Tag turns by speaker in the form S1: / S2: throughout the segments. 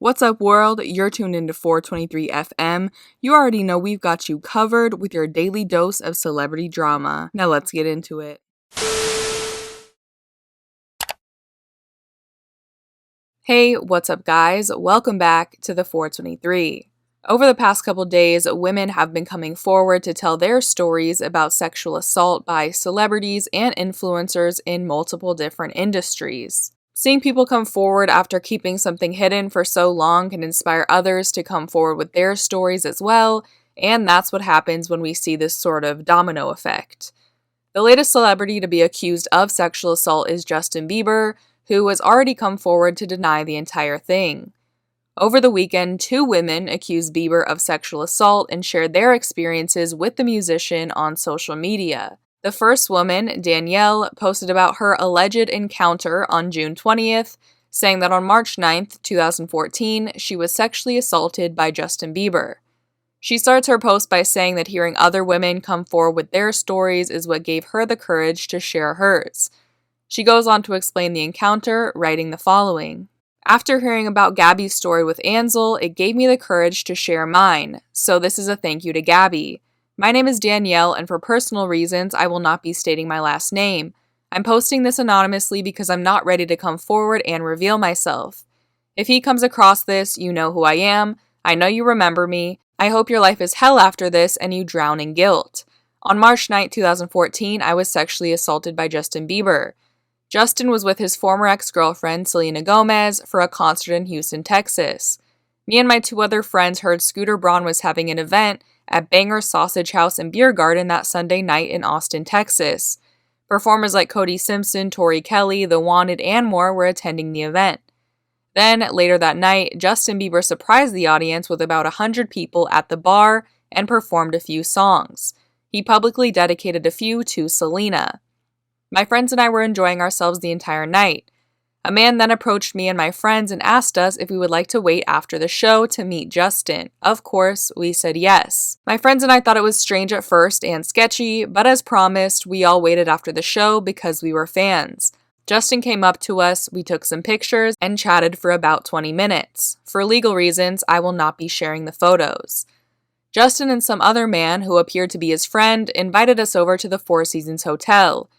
S1: What's up, world? You're tuned into 423 FM. You already know we've got you covered with your daily dose of celebrity drama. Now let's get into it. Hey, what's up, guys? Welcome back to the 423. Over the past couple days, women have been coming forward to tell their stories about sexual assault by celebrities and influencers in multiple different industries. Seeing people come forward after keeping something hidden for so long can inspire others to come forward with their stories as well, and that's what happens when we see this sort of domino effect. The latest celebrity to be accused of sexual assault is Justin Bieber, who has already come forward to deny the entire thing. Over the weekend, 2 women accused Bieber of sexual assault and shared their experiences with the musician on social media. The first woman, Danielle, posted about her alleged encounter on June 20th, saying that on March 9th, 2014, she was sexually assaulted by Justin Bieber. She starts her post by saying that hearing other women come forward with their stories is what gave her the courage to share hers. She goes on to explain the encounter, writing the following. After hearing about Gabby's story with Ansel, it gave me the courage to share mine, so this is a thank you to Gabby. My name is Danielle, and for personal reasons, I will not be stating my last name. I'm posting this anonymously because I'm not ready to come forward and reveal myself. If he comes across this, you know who I am. I know you remember me. I hope your life is hell after this and you drown in guilt. On March 9, 2014, I was sexually assaulted by Justin Bieber. Justin was with his former ex-girlfriend, Selena Gomez, for a concert in Houston, Texas. Me and my 2 other friends heard Scooter Braun was having an event at Banger Sausage House and Beer Garden that Sunday night in Austin, Texas. Performers like Cody Simpson, Tori Kelly, The Wanted, and more were attending the event. Then, later that night, Justin Bieber surprised the audience with about 100 people at the bar and performed a few songs. He publicly dedicated a few to Selena. My friends and I were enjoying ourselves the entire night. A man then approached me and my friends and asked us if we would like to wait after the show to meet Justin. Of course, we said yes. My friends and I thought it was strange at first and sketchy, but as promised, we all waited after the show because we were fans. Justin came up to us, we took some pictures, and chatted for about 20 minutes. For legal reasons, I will not be sharing the photos. Justin and some other man, who appeared to be his friend, invited us over to the Four Seasons Hotel.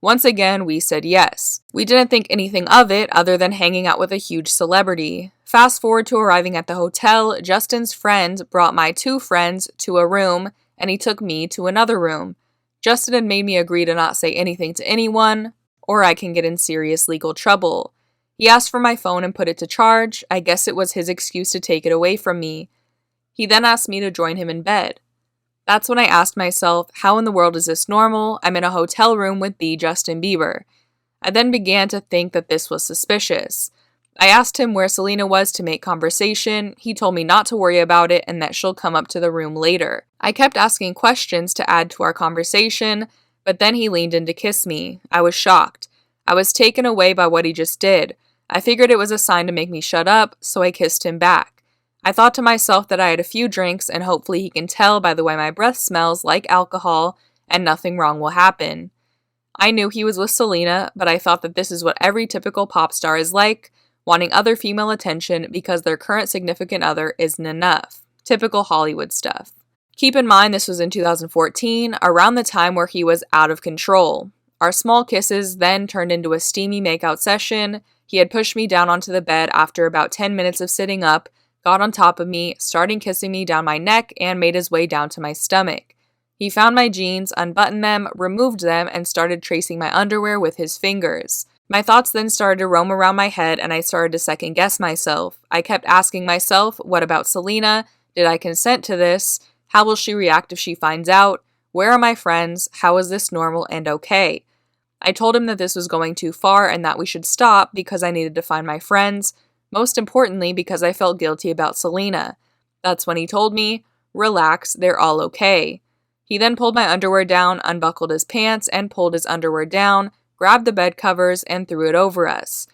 S1: Once again, we said yes. We didn't think anything of it other than hanging out with a huge celebrity. Fast forward to arriving at the hotel, Justin's friend brought my 2 friends to a room, and he took me to another room. Justin had made me agree to not say anything to anyone, or I can get in serious legal trouble. He asked for my phone and put it to charge. I guess it was his excuse to take it away from me. He then asked me to join him in bed. That's when I asked myself, how in the world is this normal? I'm in a hotel room with the Justin Bieber. I then began to think that this was suspicious. I asked him where Selena was to make conversation. He told me not to worry about it and that she'll come up to the room later. I kept asking questions to add to our conversation, but then he leaned in to kiss me. I was shocked. I was taken away by what he just did. I figured it was a sign to make me shut up, so I kissed him back. I thought to myself that I had a few drinks and hopefully he can tell by the way my breath smells like alcohol and nothing wrong will happen. I knew he was with Selena, but I thought that this is what every typical pop star is like, wanting other female attention because their current significant other isn't enough. Typical Hollywood stuff. Keep in mind this was in 2014, around the time where he was out of control. Our small kisses then turned into a steamy makeout session. He had pushed me down onto the bed after about 10 minutes of sitting up, got on top of me, starting kissing me down my neck, and made his way down to my stomach. He found my jeans, unbuttoned them, removed them, and started tracing my underwear with his fingers. My thoughts then started to roam around my head, and I started to second-guess myself. I kept asking myself, what about Selena? Did I consent to this? How will she react if she finds out? Where are my friends? How is this normal and okay? I told him that this was going too far and that we should stop because I needed to find my friends. Most importantly, because I felt guilty about Selena. That's when he told me, relax, they're all okay. He then pulled my underwear down, unbuckled his pants, and pulled his underwear down, grabbed the bed covers, and threw it over us.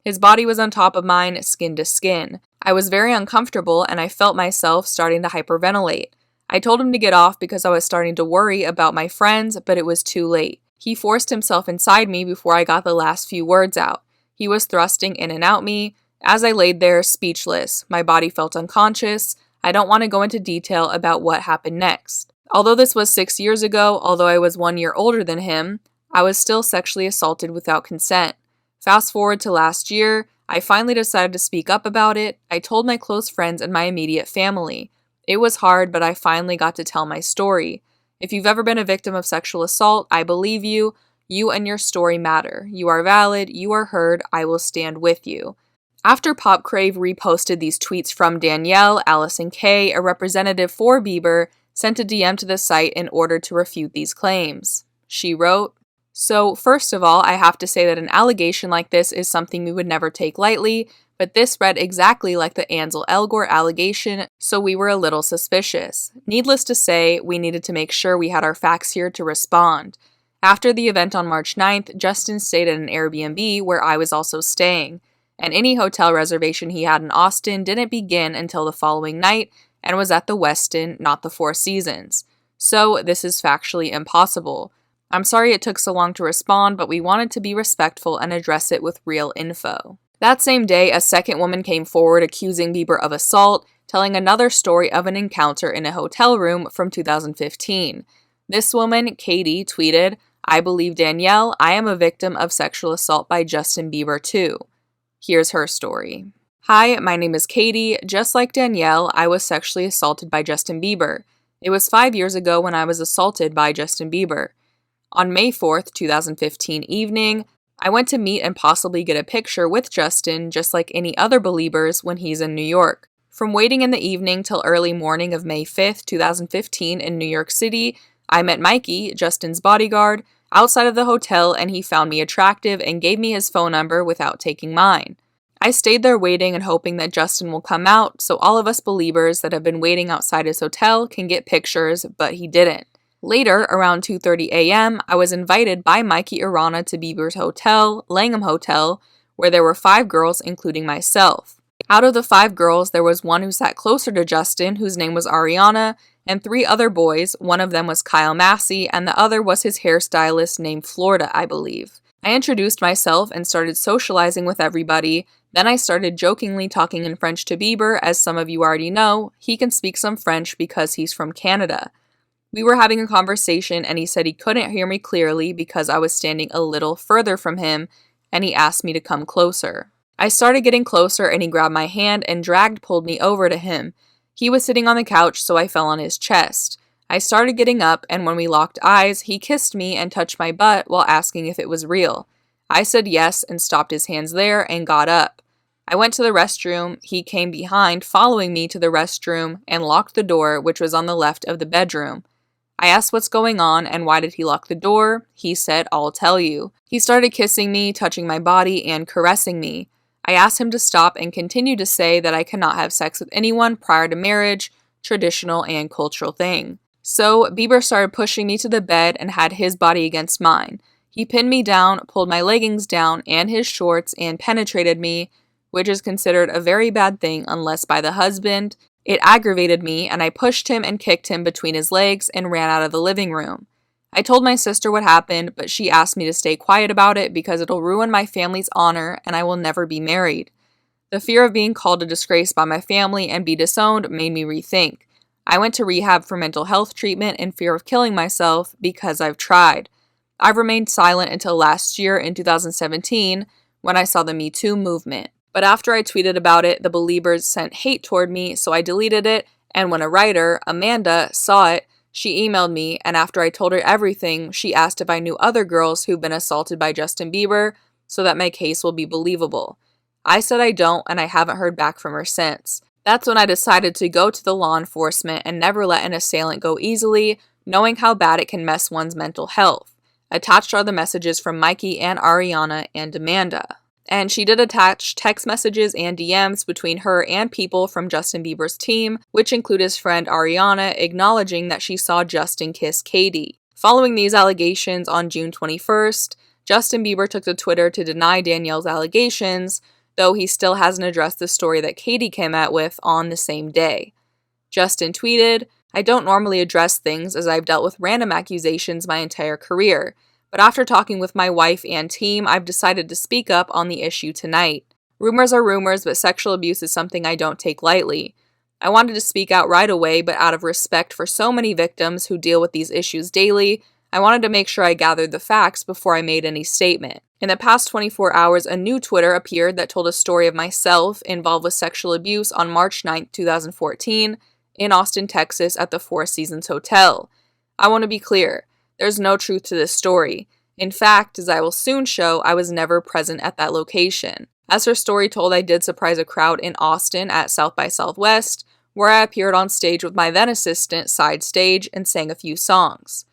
S1: His body was on top of mine, skin to skin. I was very uncomfortable, and I felt myself starting to hyperventilate. I told him to get off because I was starting to worry about my friends, but it was too late. He forced himself inside me before I got the last few words out. He was thrusting in and out me. As I laid there, speechless, my body felt unconscious. I don't want to go into detail about what happened next. Although this was 6 years ago, although I was 1 year older than him, I was still sexually assaulted without consent. Fast forward to last year, I finally decided to speak up about it. I told my close friends and my immediate family. It was hard, but I finally got to tell my story. If you've ever been a victim of sexual assault, I believe you. You and your story matter. You are valid. You are heard. I will stand with you. After Pop Crave reposted these tweets from Danielle, Allison K., a representative for Bieber, sent a DM to the site in order to refute these claims. She wrote, "So, first of all, I have to say that an allegation like this is something we would never take lightly, but this read exactly like the Ansel Elgort allegation, so we were a little suspicious. Needless to say, we needed to make sure we had our facts here to respond. After the event on March 9th, Justin stayed at an Airbnb where I was also staying, and any hotel reservation he had in Austin didn't begin until the following night and was at the Westin, not the Four Seasons. So this is factually impossible. I'm sorry it took so long to respond, but we wanted to be respectful and address it with real info." That same day, a second woman came forward accusing Bieber of assault, telling another story of an encounter in a hotel room from 2015. This woman, Katie, tweeted, "I believe Danielle, I am a victim of sexual assault by Justin Bieber too." Here's her story. "Hi, my name is Katie. Just like Danielle, I was sexually assaulted by Justin Bieber. It was 5 years ago when I was assaulted by Justin Bieber. On May 4th, 2015 evening, I went to meet and possibly get a picture with Justin just like any other Beliebers when he's in New York. From waiting in the evening till early morning of May 5th, 2015 in New York City, I met Mikey, Justin's bodyguard, outside of the hotel, and he found me attractive and gave me his phone number without taking mine. I stayed there waiting and hoping that Justin will come out so all of us Beliebers that have been waiting outside his hotel can get pictures, but he didn't. Later, around 2:30 a.m., I was invited by Mikey Irana to Bieber's hotel, Langham Hotel, where there were 5 girls, including myself. Out of the 5 girls, there was one who sat closer to Justin, whose name was Ariana, and 3 other boys. One of them was Kyle Massey, and the other was his hairstylist named Florida, I believe. I introduced myself and started socializing with everybody. Then I started jokingly talking in French to Bieber. As some of you already know, he can speak some French because he's from Canada. We were having a conversation and he said he couldn't hear me clearly because I was standing a little further from him, and he asked me to come closer. I started getting closer and he grabbed my hand and pulled me over to him. He was sitting on the couch, so I fell on his chest. I started getting up, and when we locked eyes, he kissed me and touched my butt while asking if it was real. I said yes and stopped his hands there and got up. I went to the restroom. He came behind, following me to the restroom, and locked the door, which was on the left of the bedroom. I asked what's going on and why did he lock the door. He said, "I'll tell you." He started kissing me, touching my body, and caressing me. I asked him to stop and continued to say that I cannot have sex with anyone prior to marriage, traditional and cultural thing. So Bieber started pushing me to the bed and had his body against mine. He pinned me down, pulled my leggings down and his shorts, and penetrated me, which is considered a very bad thing unless by the husband. It aggravated me, and I pushed him and kicked him between his legs and ran out of the living room. I told my sister what happened, but she asked me to stay quiet about it because it'll ruin my family's honor and I will never be married. The fear of being called a disgrace by my family and be disowned made me rethink. I went to rehab for mental health treatment in fear of killing myself because I've tried. I've remained silent until last year in 2017 when I saw the Me Too movement. But after I tweeted about it, the Beliebers sent hate toward me, so I deleted it, and when a writer, Amanda, saw it, she emailed me, and after I told her everything, she asked if I knew other girls who've been assaulted by Justin Bieber so that my case will be believable. I said I don't, and I haven't heard back from her since. That's when I decided to go to the law enforcement and never let an assailant go easily, knowing how bad it can mess one's mental health. Attached are the messages from Mikey and Ariana and Amanda. And she did attach text messages and DMs between her and people from Justin Bieber's team, which include his friend Ariana, acknowledging that she saw Justin kiss Katie. Following these allegations on June 21st, Justin Bieber took to Twitter to deny Danielle's allegations, though he still hasn't addressed the story that Katie came out with on the same day. Justin tweeted, "I don't normally address things as I've dealt with random accusations my entire career. But after talking with my wife and team, I've decided to speak up on the issue tonight. Rumors are rumors, but sexual abuse is something I don't take lightly. I wanted to speak out right away, but out of respect for so many victims who deal with these issues daily, I wanted to make sure I gathered the facts before I made any statement. In the past 24 hours, a new Twitter appeared that told a story of myself involved with sexual abuse on March 9, 2014, in Austin, Texas, at the Four Seasons Hotel. I want to be clear, there's no truth to this story. In fact, as I will soon show, I was never present at that location. As her story told, I did surprise a crowd in Austin at South by Southwest, where I appeared on stage with my then assistant side stage and sang a few songs.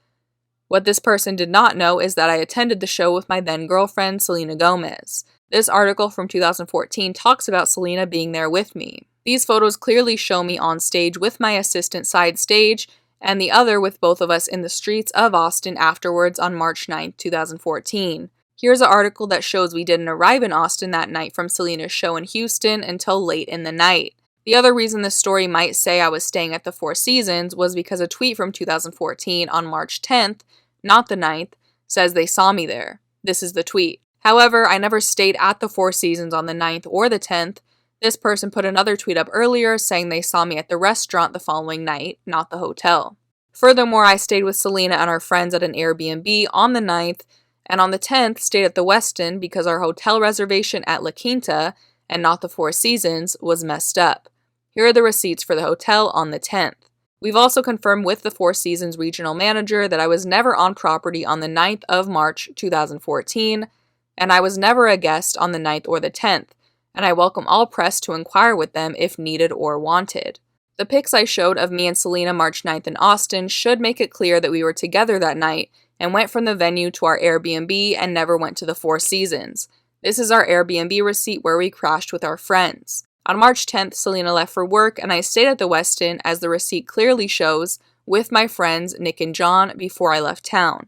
S1: What this person did not know is that I attended the show with my then girlfriend, Selena Gomez. This article from 2014 talks about Selena being there with me. These photos clearly show me on stage with my assistant side stage, and the other with both of us in the streets of Austin afterwards on March 9, 2014. Here's an article that shows we didn't arrive in Austin that night from Selena's show in Houston until late in the night. The other reason this story might say I was staying at the Four Seasons was because a tweet from 2014 on March 10th, not the 9th, says they saw me there. This is the tweet. However, I never stayed at the Four Seasons on the 9th or the 10th. This person put another tweet up earlier saying they saw me at the restaurant the following night, not the hotel. Furthermore, I stayed with Selena and our friends at an Airbnb on the 9th, and on the 10th stayed at the Westin because our hotel reservation at La Quinta, and not the Four Seasons, was messed up. Here are the receipts for the hotel on the 10th. We've also confirmed with the Four Seasons regional manager that I was never on property on the 9th of March 2014, and I was never a guest on the 9th or the 10th, and I welcome all press to inquire with them if needed or wanted. The pics I showed of me and Selena March 9th in Austin should make it clear that we were together that night and went from the venue to our Airbnb and never went to the Four Seasons. This is our Airbnb receipt where we crashed with our friends. On March 10th, Selena left for work and I stayed at the Westin, as the receipt clearly shows, with my friends Nick and John before I left town.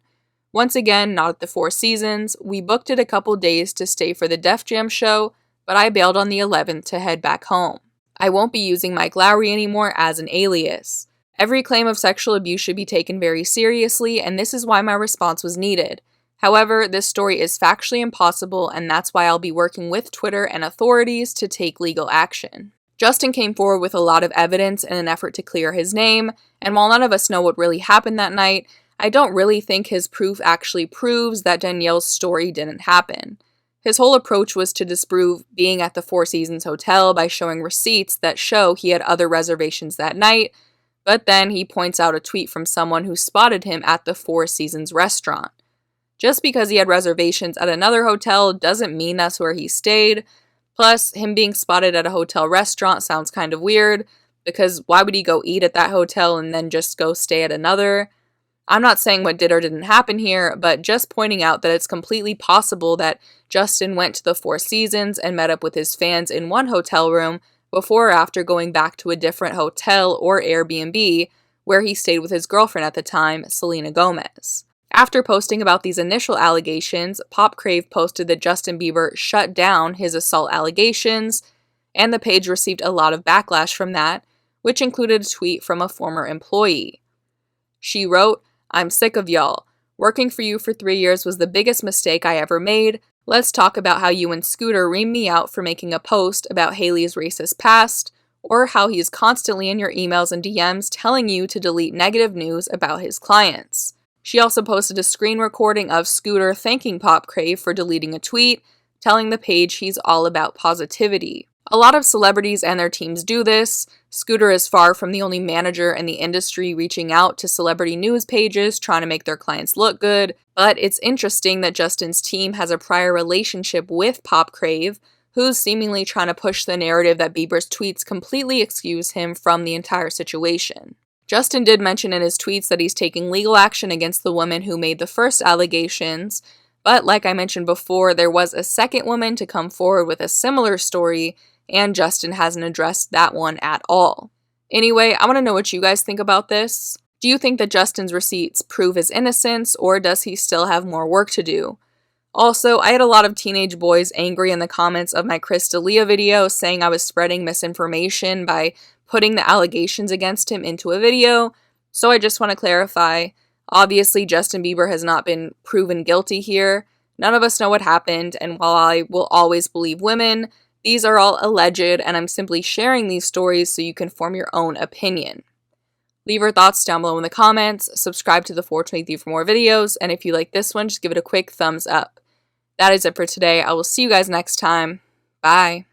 S1: Once again, not at the Four Seasons. We booked it a couple days to stay for the Def Jam show, but I bailed on the 11th to head back home. I won't be using Mike Lowry anymore as an alias. Every claim of sexual abuse should be taken very seriously, and this is why my response was needed. However, this story is factually impossible, and that's why I'll be working with Twitter and authorities to take legal action. Justin came forward with a lot of evidence in an effort to clear his name, and while none of us know what really happened that night, I don't really think his proof actually proves that Danielle's story didn't happen. His whole approach was to disprove being at the Four Seasons Hotel by showing receipts that show he had other reservations that night, but then he points out a tweet from someone who spotted him at the Four Seasons restaurant. Just because he had reservations at another hotel doesn't mean that's where he stayed. Plus, him being spotted at a hotel restaurant sounds kind of weird, because why would he go eat at that hotel and then just go stay at another? I'm not saying what did or didn't happen here, but just pointing out that it's completely possible that Justin went to the Four Seasons and met up with his fans in one hotel room before or after going back to a different hotel or Airbnb where he stayed with his girlfriend at the time, Selena Gomez. After posting about these initial allegations, Popcrave posted that Justin Bieber shut down his assault allegations, and the page received a lot of backlash from that, which included a tweet from a former employee. She wrote, "I'm sick of y'all. Working for you for 3 years was the biggest mistake I ever made. Let's talk about how you and Scooter reamed me out for making a post about Hailey's racist past, or how he's constantly in your emails and DMs telling you to delete negative news about his clients." She also posted a screen recording of Scooter thanking Popcrave for deleting a tweet, telling the page he's all about positivity. A lot of celebrities and their teams do this. Scooter is far from the only manager in the industry reaching out to celebrity news pages trying to make their clients look good, but it's interesting that Justin's team has a prior relationship with Popcrave, who's seemingly trying to push the narrative that Bieber's tweets completely excuse him from the entire situation. Justin did mention in his tweets that he's taking legal action against the woman who made the first allegations, but like I mentioned before, there was a second woman to come forward with a similar story, and Justin hasn't addressed that one at all. Anyway, I want to know what you guys think about this. Do you think that Justin's receipts prove his innocence, or does he still have more work to do? Also, I had a lot of teenage boys angry in the comments of my Chris D'Elia video saying I was spreading misinformation by putting the allegations against him into a video, so I just want to clarify. Obviously, Justin Bieber has not been proven guilty here. None of us know what happened, and while I will always believe women, These are all alleged, and I'm simply sharing these stories so you can form your own opinion. Leave your thoughts down below in the comments, subscribe to the 423 for more videos, and if you like this one, just give it a quick thumbs up. That is it for today. I will see you guys next time. Bye.